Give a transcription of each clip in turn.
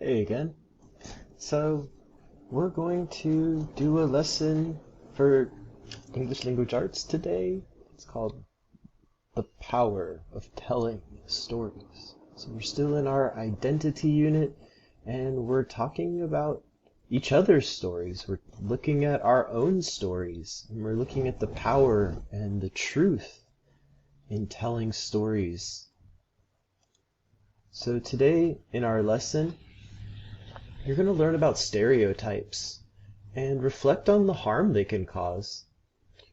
Hey again. So, we're going to do a lesson for English Language Arts today. It's called The Power of Telling Stories. So we're still in our identity unit and we're talking about each other's stories. We're looking at our own stories and we're looking at the power and the truth in telling stories. So today in our lesson, you're going to learn about stereotypes and reflect on the harm they can cause.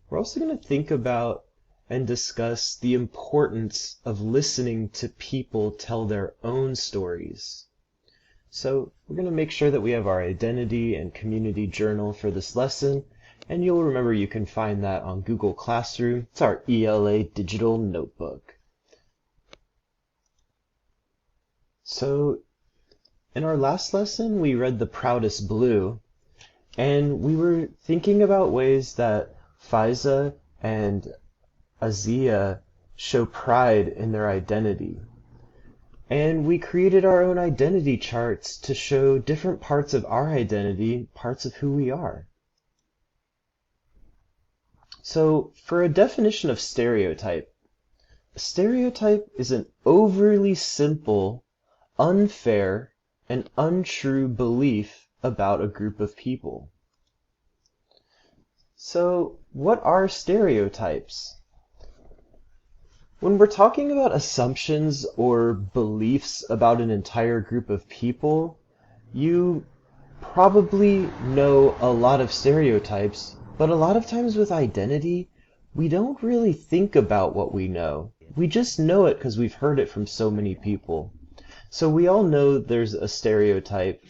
We're also going to think about and discuss the importance of listening to people tell their own stories. So we're going to make sure that we have our identity and community journal for this lesson, and you'll remember you can find that on Google Classroom. It's our ELA digital notebook. So in our last lesson, we read The Proudest Blue, and we were thinking about ways that Faiza and Azia show pride in their identity. And we created our own identity charts to show different parts of our identity, parts of who we are. So, for a definition of stereotype, a stereotype is an overly simple, unfair, an untrue belief about a group of people. So, what are stereotypes? When we're talking about assumptions or beliefs about an entire group of people, you probably know a lot of stereotypes, but a lot of times with identity, we don't really think about what we know. We just know it because we've heard it from so many people. So we all know there's a stereotype,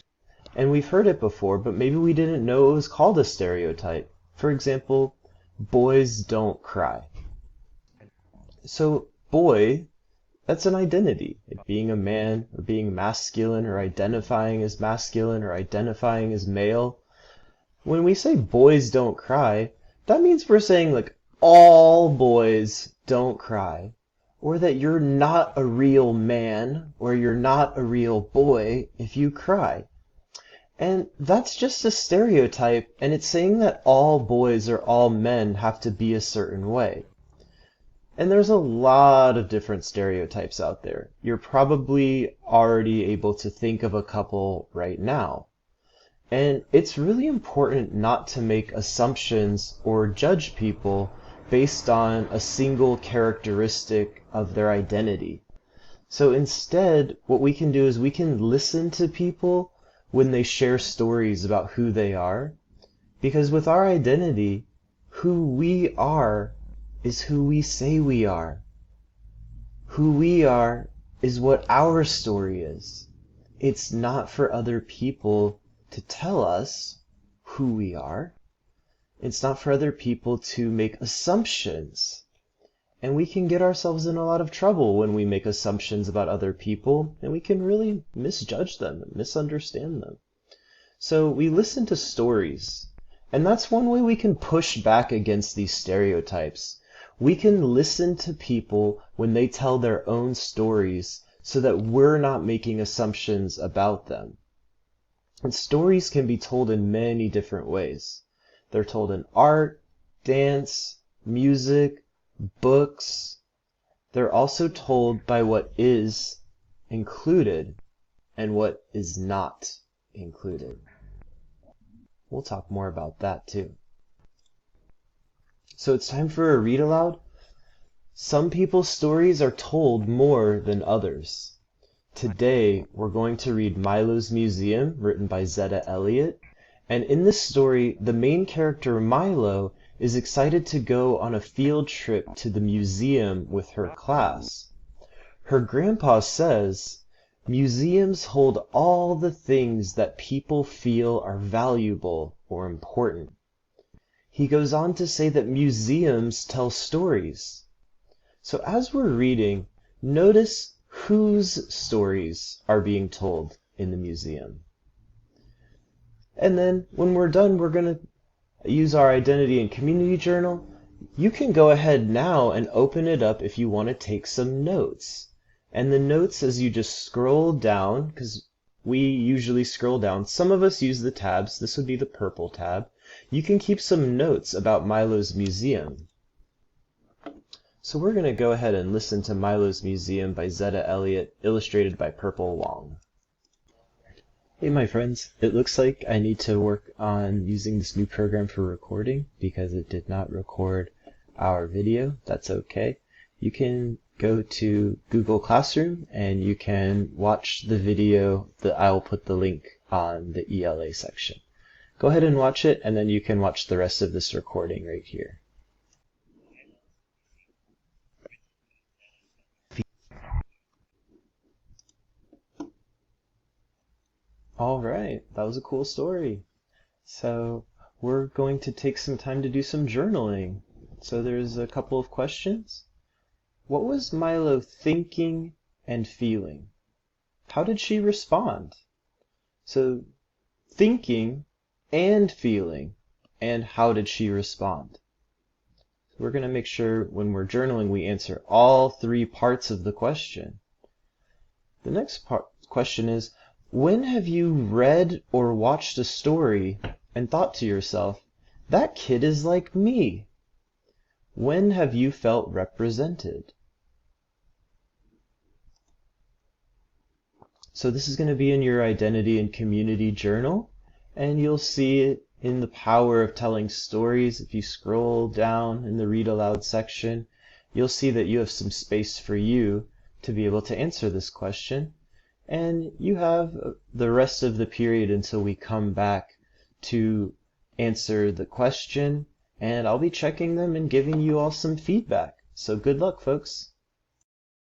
and we've heard it before, but maybe we didn't know it was called a stereotype. For example, boys don't cry. So boy, that's an identity. Being a man, or being masculine, or identifying as masculine, or identifying as male. When we say boys don't cry, that means we're saying like all boys don't cry. Or that you're not a real man, or you're not a real boy if you cry. And that's just a stereotype, and it's saying that all boys or all men have to be a certain way. And there's a lot of different stereotypes out there. You're probably already able to think of a couple right now. And it's really important not to make assumptions or judge people based on a single characteristic of their identity. So instead, what we can do is we can listen to people when they share stories about who they are, because with our identity, who we are is who we say we are. Who we are is what our story is. It's not for other people to tell us who we are. It's not for other people to make assumptions. And we can get ourselves in a lot of trouble when we make assumptions about other people, and we can really misjudge them and misunderstand them. So we listen to stories, and that's one way we can push back against these stereotypes. We can listen to people when they tell their own stories so that we're not making assumptions about them. And stories can be told in many different ways. They're told in art, dance, music, books. They're also told by what is included and what is not included. We'll talk more about that too. So it's time for a read aloud. Some people's stories are told more than others. Today, we're going to read Milo's Museum, written by Zetta Elliott. And in this story, the main character, Milo, is excited to go on a field trip to the museum with her class. Her grandpa says, "Museums hold all the things that people feel are valuable or important." He goes on to say that museums tell stories. So as we're reading, notice whose stories are being told in the museum. And then when we're done, we're going to use our identity and community journal. You can go ahead now and open it up if you want to take some notes. And the notes, as you just scroll down, because we usually scroll down. Some of us use the tabs. This would be the purple tab. You can keep some notes about Milo's Museum. So we're going to go ahead and listen to Milo's Museum by Zetta Elliott, illustrated by Purple Wong. Hey my friends, it looks like I need to work on using this new program for recording because it did not record our video. That's okay. You can go to Google Classroom and you can watch the video that I'll put the link on the ELA section. Go ahead and watch it, and then you can watch the rest of this recording right here. All right, that was a cool story. So we're going to take some time to do some journaling. So there's a couple of questions. What was Milo thinking and feeling? How did she respond? So thinking and feeling, and how did she respond? We're going to make sure when we're journaling we answer all three parts of the question. The next question is, when have you read or watched a story and thought to yourself, that kid is like me? When have you felt represented? So this is going to be in your identity and community journal, and you'll see it in the power of telling stories. If you scroll down in the read aloud section, you'll see that you have some space for you to be able to answer this question. And you have the rest of the period until we come back to answer the question, and I'll be checking them and giving you all some feedback. So good luck, folks.